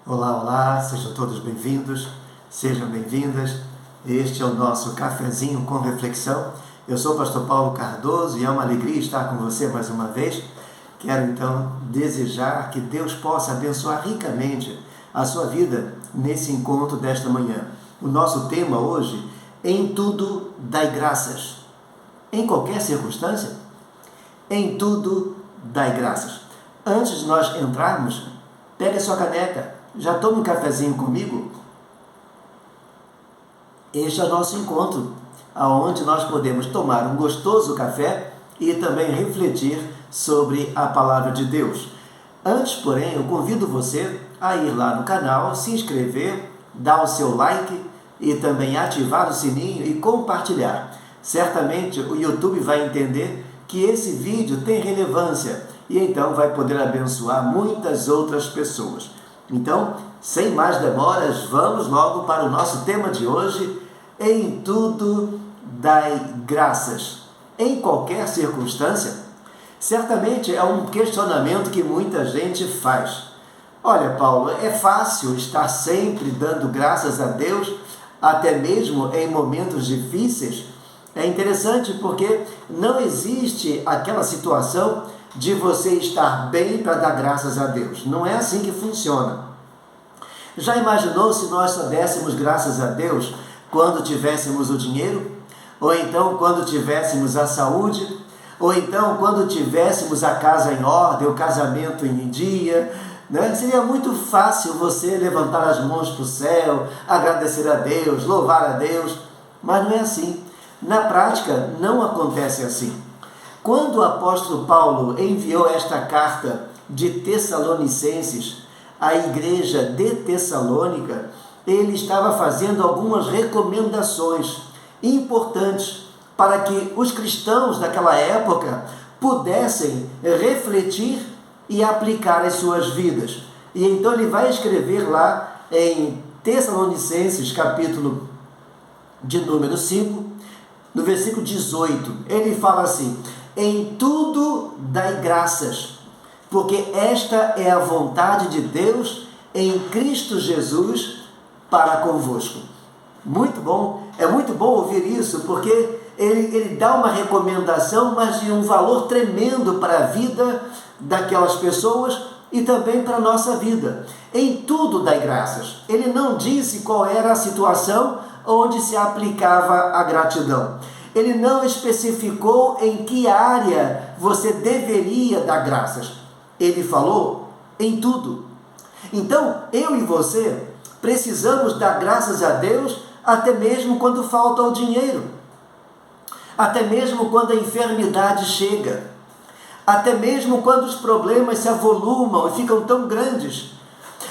Olá, olá, sejam todos bem-vindos, sejam bem-vindas. Este é o nosso cafezinho com reflexão. Eu sou o pastor Paulo Cardoso e é uma alegria estar com você mais uma vez. Quero então desejar que Deus possa abençoar ricamente a sua vida nesse encontro desta manhã. O nosso tema hoje, em tudo dai graças. Em qualquer circunstância, em tudo dai graças. Antes de nós entrarmos, pegue a sua caneca. Já tome um cafezinho comigo? Este é o nosso encontro, onde nós podemos tomar um gostoso café e também refletir sobre a palavra de Deus. Antes, porém, eu convido você a ir lá no canal, se inscrever, dar o seu like e também ativar o sininho e compartilhar. Certamente o YouTube vai entender que esse vídeo tem relevância e então vai poder abençoar muitas outras pessoas. Então, sem mais demoras, vamos logo para o nosso tema de hoje. Em tudo dai graças. Em qualquer circunstância? Certamente é um questionamento que muita gente faz. Olha, Paulo, é fácil estar sempre dando graças a Deus, até mesmo em momentos difíceis? É interessante porque não existe aquela situação de você estar bem para dar graças a Deus. Não é assim que funciona. Já imaginou se nós só dessemos graças a Deus quando tivéssemos o dinheiro? Ou então quando tivéssemos a saúde? Ou então quando tivéssemos a casa em ordem, o casamento em dia? Né? Seria muito fácil você levantar as mãos para o céu, agradecer a Deus, louvar a Deus. Mas não é assim. Na prática, não acontece assim. Quando o apóstolo Paulo enviou esta carta de Tessalonicenses à igreja de Tessalônica, ele estava fazendo algumas recomendações importantes para que os cristãos daquela época pudessem refletir e aplicar as suas vidas. E então ele vai escrever lá em Tessalonicenses, capítulo de número 5, no versículo 18, ele fala assim: em tudo dai graças, porque esta é a vontade de Deus em Cristo Jesus para convosco. Muito bom, é muito bom ouvir isso, porque ele dá uma recomendação, mas de um valor tremendo para a vida daquelas pessoas e também para a nossa vida. Em tudo dai graças. Ele não disse qual era a situação onde se aplicava a gratidão. Ele não especificou em que área você deveria dar graças. Ele falou em tudo. Então, eu e você precisamos dar graças a Deus até mesmo quando falta o dinheiro. Até mesmo quando a enfermidade chega. Até mesmo quando os problemas se avolumam e ficam tão grandes.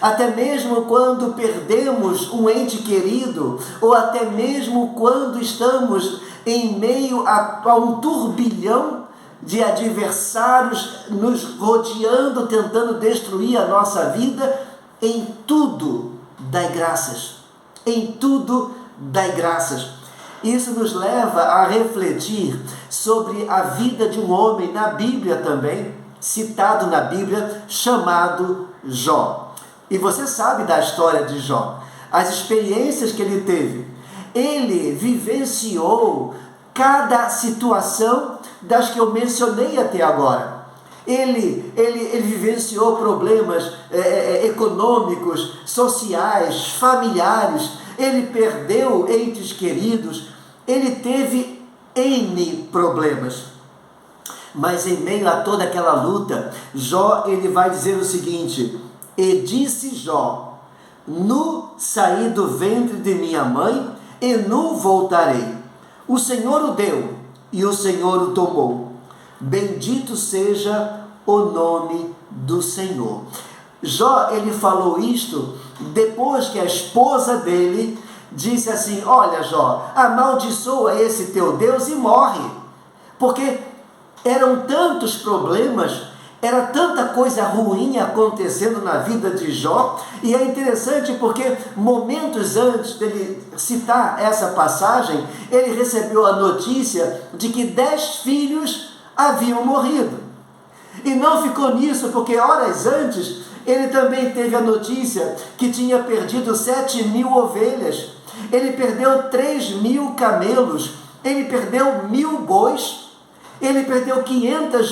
Até mesmo quando perdemos um ente querido, ou até mesmo quando estamos em meio a um turbilhão de adversários nos rodeando, tentando destruir a nossa vida, em tudo dai graças. Em tudo dai graças. Isso nos leva a refletir sobre a vida de um homem na Bíblia também, citado na Bíblia, chamado Jó. E você sabe da história de Jó, as experiências que ele teve. Ele vivenciou cada situação das que eu mencionei até agora. Ele vivenciou problemas econômicos, sociais, familiares. Ele perdeu entes queridos. Ele teve N problemas. Mas em meio a toda aquela luta, Jó, ele vai dizer o seguinte: e disse Jó, nu saí do ventre de minha mãe, e nu voltarei. O Senhor o deu, e o Senhor o tomou. Bendito seja o nome do Senhor. Jó, ele falou isto depois que a esposa dele disse assim: olha, Jó, amaldiçoa esse teu Deus e morre. Porque eram tantos problemas, era tanta coisa ruim acontecendo na vida de Jó. E é interessante porque momentos antes dele citar essa passagem, ele recebeu a notícia de que 10 filhos haviam morrido. E não ficou nisso, porque horas antes Ele também teve a notícia que tinha perdido 7.000 ovelhas. Ele perdeu 3.000 camelos. Ele perdeu 1.000 bois. Ele perdeu 500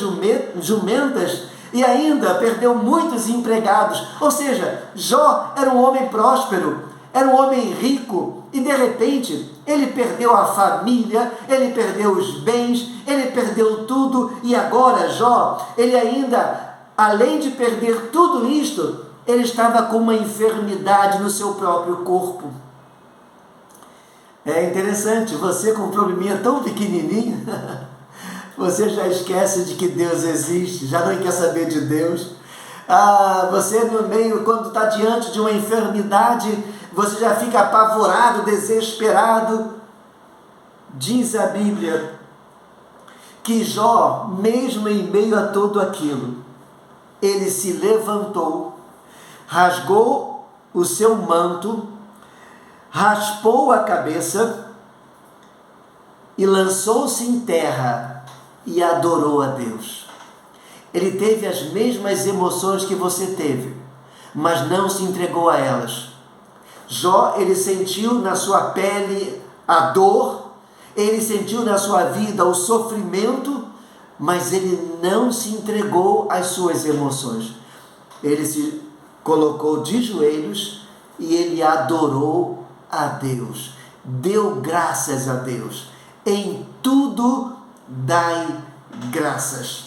jumentas. E ainda perdeu muitos empregados. Ou seja, Jó era um homem próspero, era um homem rico, e de repente ele perdeu a família, ele perdeu os bens, ele perdeu tudo, e agora Jó, ele ainda, além de perder tudo isto, ele estava com uma enfermidade no seu próprio corpo. É interessante, você com um probleminha tão pequenininho, você já esquece de que Deus existe, já não quer saber de Deus. Você no meio, quando está diante de uma enfermidade, você já fica apavorado, desesperado. Diz a Bíblia que Jó, mesmo em meio a tudo aquilo, ele se levantou, rasgou o seu manto, raspou a cabeça e lançou-se em terra e adorou a Deus. Ele teve as mesmas emoções que você teve, mas não se entregou a elas. Jó, ele sentiu na sua pele a dor, ele sentiu na sua vida o sofrimento, mas ele não se entregou às suas emoções. Ele se colocou de joelhos e ele adorou a Deus, deu graças a Deus. Em tudo dai graças.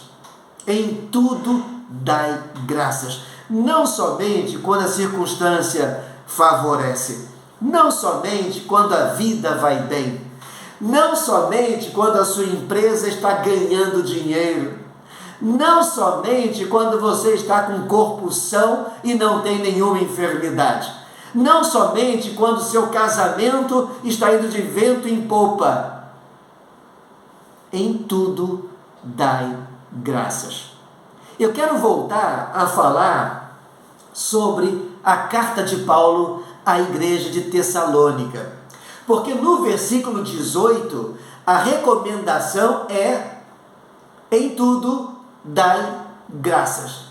Em tudo dai graças. Não somente quando a circunstância favorece, não somente quando a vida vai bem, não somente quando a sua empresa está ganhando dinheiro, não somente quando você está com o corpo são e não tem nenhuma enfermidade, não somente quando seu casamento está indo de vento em popa. Em tudo dai graças. Eu quero voltar a falar sobre a carta de Paulo à igreja de Tessalônica, porque no versículo 18 a recomendação é: em tudo dai graças.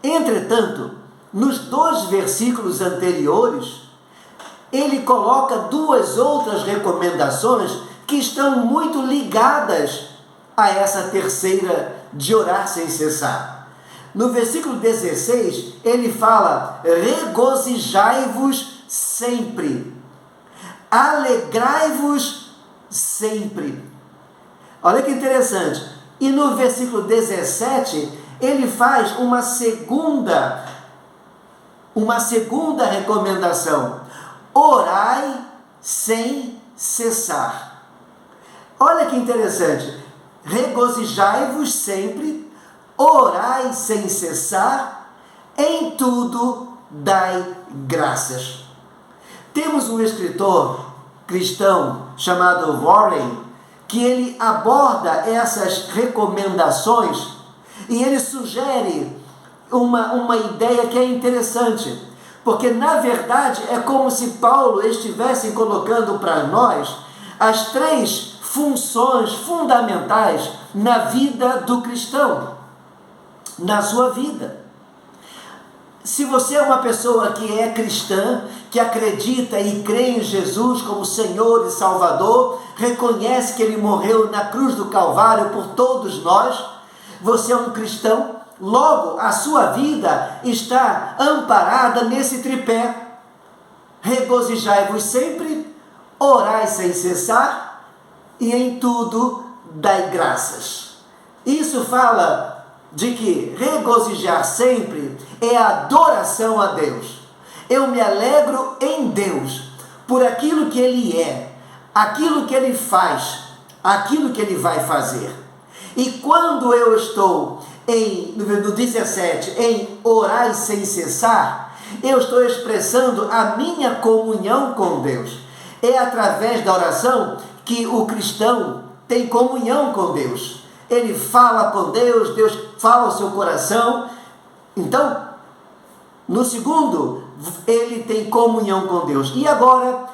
Entretanto, nos 2 versículos anteriores, ele coloca 2 outras recomendações que estão muito ligadas a essa terceira de orar sem cessar. No versículo 16, ele fala: regozijai-vos sempre, alegrai-vos sempre. Olha que interessante. E no versículo 17, ele faz uma segunda recomendação: orai sem cessar. Olha que interessante. Regozijai-vos sempre, orai sem cessar, em tudo dai graças. Temos um escritor cristão chamado Warren, que ele aborda essas recomendações e ele sugere uma ideia que é interessante, porque na verdade é como se Paulo estivesse colocando para nós as 3 funções fundamentais na vida do cristão, na sua vida. Se você é uma pessoa que é cristã, que acredita e crê em Jesus como Senhor e Salvador, reconhece que Ele morreu na cruz do Calvário por todos nós, você é um cristão, logo a sua vida está amparada nesse tripé: regozijai-vos sempre, orai sem cessar, e em tudo dai graças. Isso fala de que regozijar sempre é adoração a Deus. Eu me alegro em Deus por aquilo que Ele é, aquilo que Ele faz, aquilo que Ele vai fazer. E quando eu estou no 17, em orar sem cessar, eu estou expressando a minha comunhão com Deus. É através da oração que o cristão tem comunhão com Deus. Ele fala com Deus, Deus fala ao seu coração. Então, no segundo, ele tem comunhão com Deus. E agora,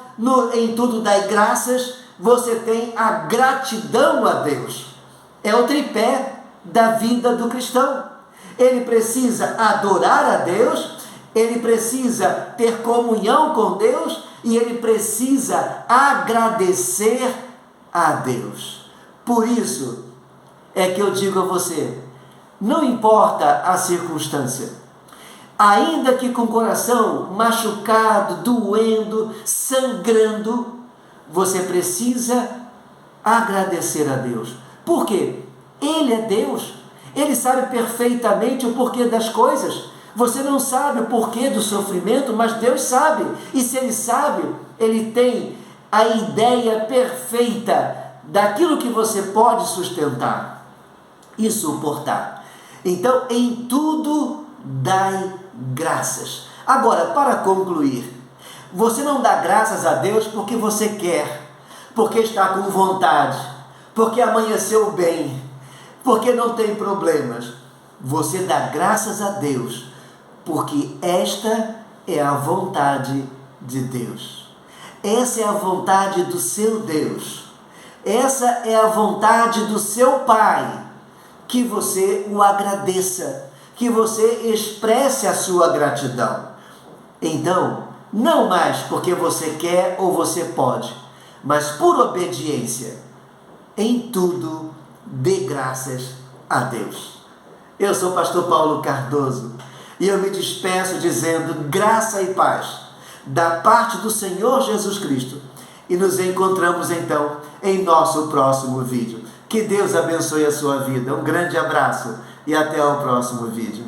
em tudo dai graças, você tem a gratidão a Deus. É o tripé da vida do cristão. ele precisa adorar a Deus, ele precisa ter comunhão com Deus e ele precisa agradecer a Deus. Por isso é que eu digo a você, não importa a circunstância, ainda que com o coração machucado, doendo, sangrando, você precisa agradecer a Deus. Por quê? Ele é Deus, ele sabe perfeitamente o porquê das coisas. Você não sabe o porquê do sofrimento, mas Deus sabe. E se ele sabe, ele tem a ideia perfeita daquilo que você pode sustentar e suportar. Então, em tudo dai graças. Agora, para concluir, você não dá graças a Deus porque você quer, porque está com vontade, porque amanheceu bem, porque não tem problemas. Você dá graças a Deus porque esta é a vontade de Deus. Essa é a vontade do seu Deus. Essa é a vontade do seu Pai, que você o agradeça, que você expresse a sua gratidão. Então, não mais porque você quer ou você pode, mas por obediência, em tudo dê graças a Deus. Eu sou o pastor Paulo Cardoso e eu me despeço dizendo graça e paz da parte do Senhor Jesus Cristo. E nos encontramos então em nosso próximo vídeo. Que Deus abençoe a sua vida. Um grande abraço e até o próximo vídeo.